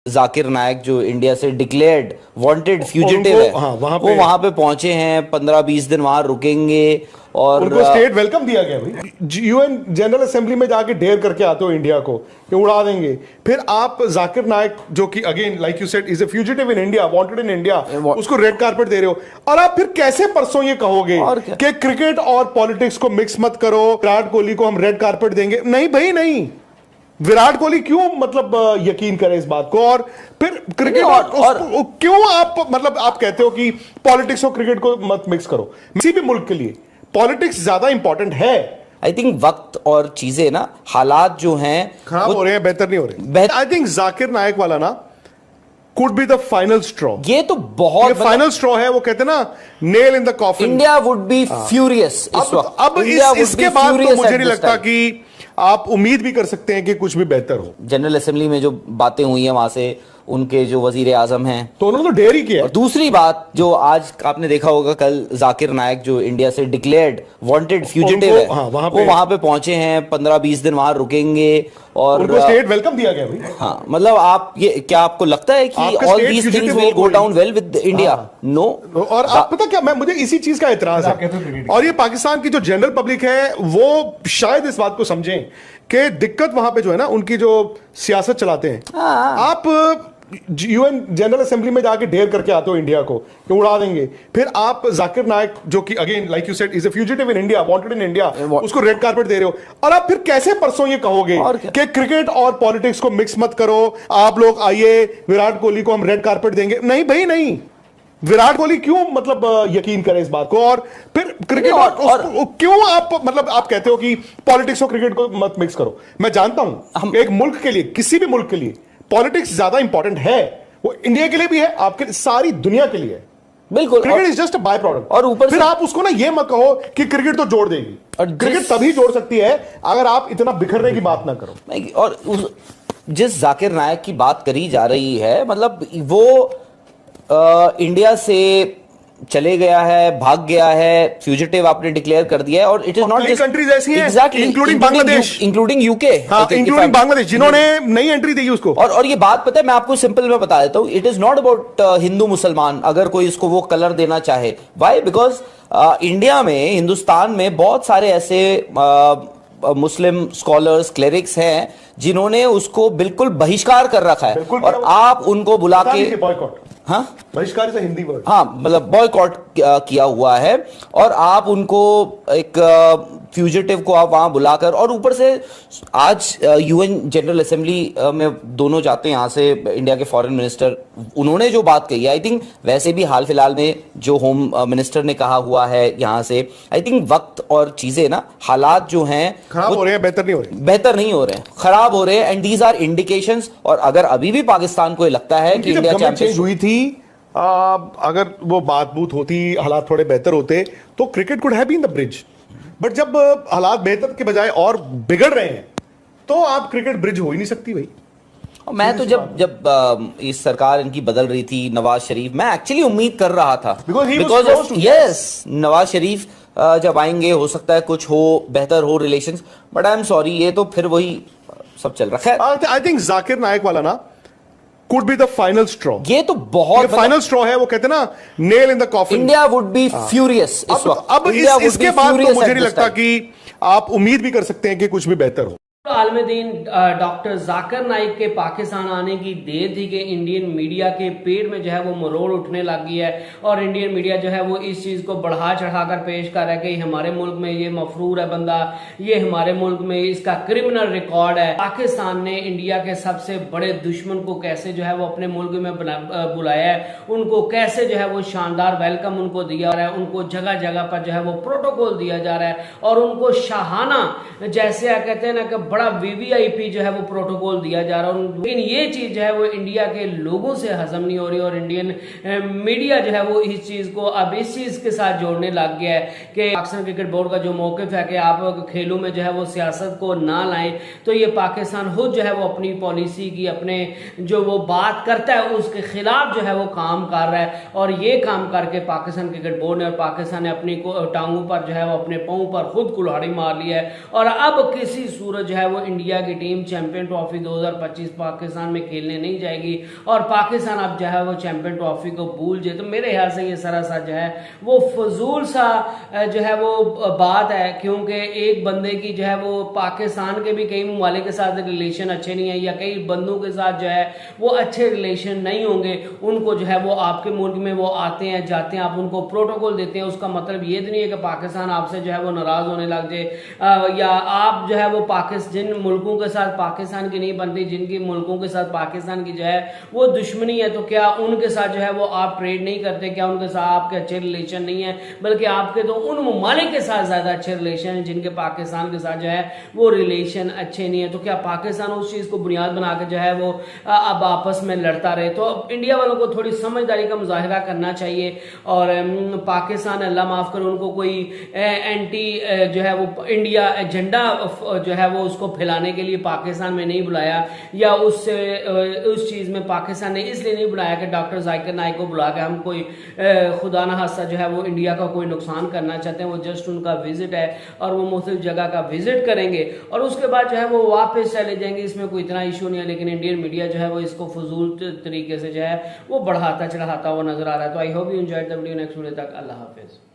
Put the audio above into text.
जाकिर नायक जो इंडिया से declared wanted fugitive है, हाँ, वो वहां पे पहुंचे हैं, 15-20 दिन वहां रुकेंगे और उनको स्टेट वेलकम दिया गया भाई। यूएन जनरल असेंबली में जाके ढेर करके आते हो इंडिया को कि उड़ा देंगे, फिर आप जाकिर नायक जो कि again like you said is a fugitive in India, wanted in India, उसको रेड कारपेट दे रहे हो, और आप फिर कैसे परसों ये कहोगे कि क्रिकेट और पॉलिटिक्स को मिक्स मत करो, विराट कोहली को हम रेड कारपेट देंगे? नहीं भाई नहीं, विराट कोहली क्यों मतलब यकीन करे इस बात को, और फिर क्रिकेट और क्यों आप मतलब आप कहते हो कि पॉलिटिक्स और क्रिकेट को मत मिक्स करो? किसी भी मुल्क के लिए पॉलिटिक्स ज्यादा इंपॉर्टेंट है। आई थिंक वक्त और चीजें ना, हालात जो हैं खराब हो रहे हैं, बेहतर नहीं हो रहे। आई थिंक जाकिर नायक वाला ना could be the final straw. ये तो बहुत फाइनल स्ट्रॉ है, वो कहते हैं ना nail in the coffin. India would be furious इस वक्त। अब इसके बाद तो मुझे नहीं लगता कि आप उम्मीद भी कर सकते हैं कि कुछ भी बेहतर हो। जनरल असेंबली में जो बातें हुई हैं वहां से उनके जो वजीर आजम हैं, तो उन्होंने तो ढेर ही किया। और दूसरी बात जो आज आपने देखा होगा, कल जाकिर नायक जो इंडिया से डिक्लेयर्ड वांटेड फ्यूजिटिव है, हाँ, वो वहां पे पहुंचे हैं, 15-20 दिन वहां रुकेंगे और उनको स्टेट वेलकम दिया गया भाई। हाँ, मतलब आप ये क्या आपको लगता है कि all these things will go down well with India? No. और आप पता क्या, मुझे इसी चीज का एतराज है, और ये पाकिस्तान की जो जनरल पब्लिक है वो शायद इस बात को समझें कि दिक्कत वहां पे जो है ना, उनकी जो सियासत चलाते हैं, आप यूएन जनरल असेंबली में जाके ढेर करके आते हो इंडिया को कि उड़ा देंगे, फिर आप जाकिर नायक जो कि again like you said is a fugitive in India, wanted in India, उसको रेड कारपेट दे रहे हो, और आप फिर कैसे परसों ये कहोगे कि क्रिकेट और पॉलिटिक्स को मिक्स मत करो, आप लोग आइए विराट कोहली को हम रेड कारपेट देंगे? नहीं भाई नहीं, विराट कोहली क्यों मतलब यकीन करे इस बात को, और फिर क्रिकेट और क्यों आप मतलब आप कहते हो कि पॉलिटिक्स और क्रिकेट को मत मिक्स करो? मैं जानता हूं एक मुल्क के लिए, किसी भी मुल्क के लिए पॉलिटिक्स ज्यादा इंपॉर्टेंट है, वो इंडिया के लिए भी है, आपके सारी दुनिया के लिए है। बिल्कुल, cricket is just a by product. और ऊपर फिर आप उसको ना ये मत कहो कि क्रिकेट तो जोड़ देगी, और क्रिकेट तभी जोड़ सकती है अगर आप इतना बिखरने की बात ना करो। और जिस जाकिर नायक की बात करी जा रही है, मतलब वो इंडिया से चले गया है, भाग गया है, फ्यूजिटिव आपने डिक्लेयर कर दिया है, और it is not just countries ऐसी हैं, exactly, including Bangladesh, including UK, including Bangladesh, जिन्होंने नई एंट्री दी उसको। और ये बात पता है, मैं आपको सिंपल में बता देता हूँ, it is not about Hindu मुसलमान, अगर कोई इसको वो कलर देना चाहे। व्हाई? बिकॉज इंडिया में, हिंदुस्तान में बहुत सारे ऐसे मुस्लिम स्कॉलर्स, क्लेरिक्स हैं जिन्होंने उसको बिल्कुल बहिष्कार कर रखा है, और आप उनको बुला के हाँ बहिष्कार से हिंदी वर्ड, हाँ मतलब बॉयकॉट किया हुआ है, और आप उनको एक फ्यूजिटिव को आप वहां बुलाकर, और ऊपर से आज यूएन जनरल असेंबली में दोनों जाते हैं यहाँ से, इंडिया के फॉरेन मिनिस्टर, उन्होंने जो बात कही, आई थिंक वैसे भी हाल फिलहाल में जो होम मिनिस्टर ने कहा हुआ है यहाँ से, आई थिंक वक्त और चीजें ना, हालात जो हैं खराब हो रहे हैं, बेहतर नहीं हो रहे, बेहतर नहीं हो रहे हैं, खराब हो रहे हैं, एंड दीज आर इंडिकेशंस। और अगर अभी भी पाकिस्तान को लगता है कि इंडिया चैंपियनशिप हुई थी, अगर वो बात बूत होती, हालात थोड़े बेहतर होते, तो cricket could have been the bridge. But जब हालात बेहतर के बजाय और बिगड़ रहे हैं, तो आप क्रिकेट ब्रिज हो ही नहीं सकती भाई। मैं तो जब इस सरकार इनकी बदल रही थी, नवाज शरीफ, मैं एक्चुअली उम्मीद कर रहा था, बिकॉज यस, नवाज शरीफ जब आएंगे हो सकता है कुछ हो, बेहतर हो relations, but I am sorry, ये तो फिर वही सब चल रहा है। आई थिंक जाकिर नायक वाला ना could be the final straw। ये तो बहुत फाइनल स्ट्रॉ है, वो कहते हैं ना nail in the coffin. India would be furious इस वक्त। अब इसके बाद तो मुझे नहीं लगता कि आप उम्मीद भी कर सकते हैं कि कुछ भी बेहतर हो। आलम दीन डॉक्टर जाकिर नाइक के पाकिस्तान आने की देर थी कि इंडियन मीडिया के पेट में जो है वो मरोड़ उठने लग गई है, और इंडियन मीडिया जो है वो इस चीज़ को बढ़ा चढ़ाकर पेश कर रहा है कि हमारे मुल्क में ये मफरूर है बंदा, ये हमारे मुल्क में इसका क्रिमिनल रिकॉर्ड है। पाकिस्तान ने इंडिया के सबसे बड़े दुश्मन को कैसे जो है वो अपने मुल्क में बुलाया है, उनको कैसे जो है वो शानदार वेलकम उनको दिया रहा है, उनको जगह जगह पर जो है वो प्रोटोकॉल दिया जा रहा है, और उनको शाहाना जैसे कहते हैं ना कि बड़ा वीवीआईपी जो है वो प्रोटोकॉल दिया जा रहा है। लेकिन ये चीज जो है वो इंडिया के लोगों से हजम नहीं हो रही, और इंडियन मीडिया जो है वो इस चीज को अब इस चीज के साथ जोड़ने लग गया है कि पाकिस्तान क्रिकेट बोर्ड का जो मौकिफ है कि आप खेलों में जो है वो सियासत को ना लाएं, तो ये पाकिस्तान खुद जो है वो अपनी पॉलिसी की, अपने जो वो बात करता है उसके खिलाफ जो है वो काम कर रहा है, और ये काम करके पाकिस्तान क्रिकेट बोर्ड ने और पाकिस्तान ने अपनी टांगों पर जो है वो अपने पांव पर खुद कुल्हाड़ी मार लिया है, और अब किसी सूरज है है वो इंडिया की टीम चैंपियन ट्रॉफी 2025 पाकिस्तान में खेलने नहीं जाएगी और पाकिस्तान अब जो है वो चैंपियन ट्रॉफी को भूल जाए, तो मेरे ख्याल से ये सरासर जो है वो फजूल सा जो है वो बात है, क्योंकि एक बंदे की जो है वो पाकिस्तान के भी कई ममालिक के साथ रिलेशन अच्छे नहीं है या कई बंदों के साथ जो है वो अच्छे रिलेशन नहीं होंगे, उनको जो है वो आपके मुल्क में वो आते हैं जाते हैं, आप उनको प्रोटोकॉल देते हैं, उसका मतलब ये तो नहीं है कि पाकिस्तान आपसे जो है वो नाराज होने लग जाए या आप जो है वो जिन मुल्कों के साथ पाकिस्तान की नहीं बनती, जिनकी मुल्कों के साथ पाकिस्तान की जो है वो दुश्मनी है, तो क्या उनके साथ जो है वो आप ट्रेड नहीं करते, क्या उनके साथ आपके अच्छे रिलेशन नहीं है, बल्कि आपके तो उन ममालिक के साथ ज्यादा अच्छे रिलेशन है जिनके पाकिस्तान के साथ जो है वो रिलेशन अच्छे नहीं है, तो क्या पाकिस्तान उस चीज को बुनियाद बना के जो है वो अब आपस में लड़ता रहे? तो इंडिया वालों को थोड़ी समझदारी का मुजाहिरा करना चाहिए और पाकिस्तान अल्लाह माफ करे उनको कोई एंटी जो है वो इंडिया एजेंडा जो है वो उसको फैलाने के लिए पाकिस्तान में नहीं बुलाया या उस चीज में पाकिस्तान ने इसलिए नहीं बुलाया कि डॉक्टर जाकिर नाइक को बुला के हम कोई खुदा ना हादसा जो है वो इंडिया का कोई नुकसान करना चाहते हैं, वो जस्ट उनका विजिट है और वो मुख्तलिफ जगह का विजिट करेंगे और उसके बाद जो है वो वापस चले जाएंगे, इसमें कोई इतना इशू नहीं है, लेकिन इंडियन मीडिया जो है वो इसको फजूल तरीके से जो है वो बढ़ाता चढ़ाता हुआ नजर आ रहा है। तो I hope you enjoyed the video, next video तक अल्लाह हाफिज।